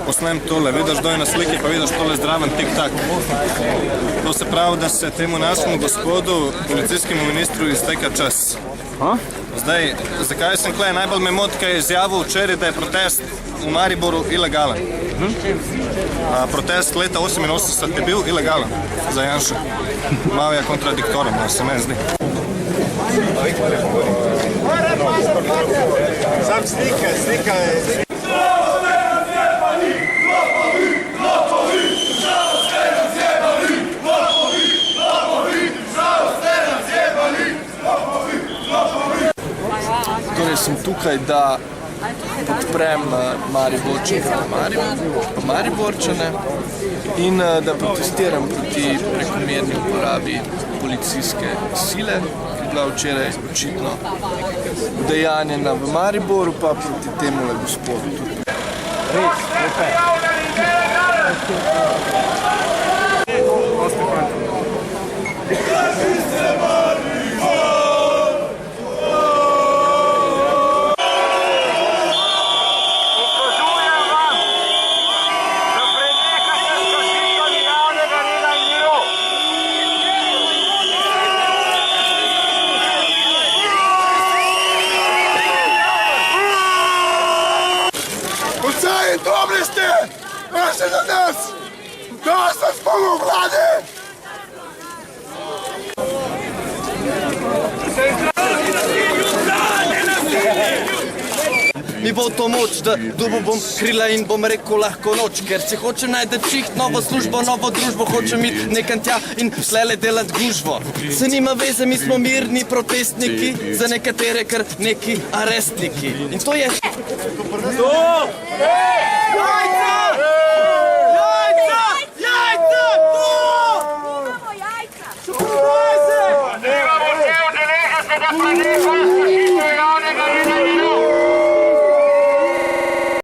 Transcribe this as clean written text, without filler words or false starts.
posnem tole, vidiš doj na sliki, pa vidiš tole zdraven tik-tak. To se pravi, da se temu našemu gospodu, policijskemu ministru, izteka čas. Zdaj, zakaj sem tukaj? Najbolj me moti, kaj je izjavil včeraj, da je protest v Mariboru ilegalen. Protest leta 1988 je bil ilegalen za Janša. Malo je kontradiktoren, se meni zdi. Sam slika je... Torej sem tukaj, da podprem Mariborčane in da protestiram proti prekomerni uporabi policijske sile, ki je bila včeraj očitno udejanjena v Mariboru, pa proti temule gospodu tudi. Policaj, dobri ste! Vaše za nas! Da sam spolu vlade! Mi bo to moč, da dobil bom krila in bom rekel lahko noč, ker si hočem najti čiht, novo službo, novo družbo, hočem iti nekam tja in slele delati gužvo. Se nima veze, mi smo mirni protestniki, za nekatere kar neki arestniki. In to je... Jajca!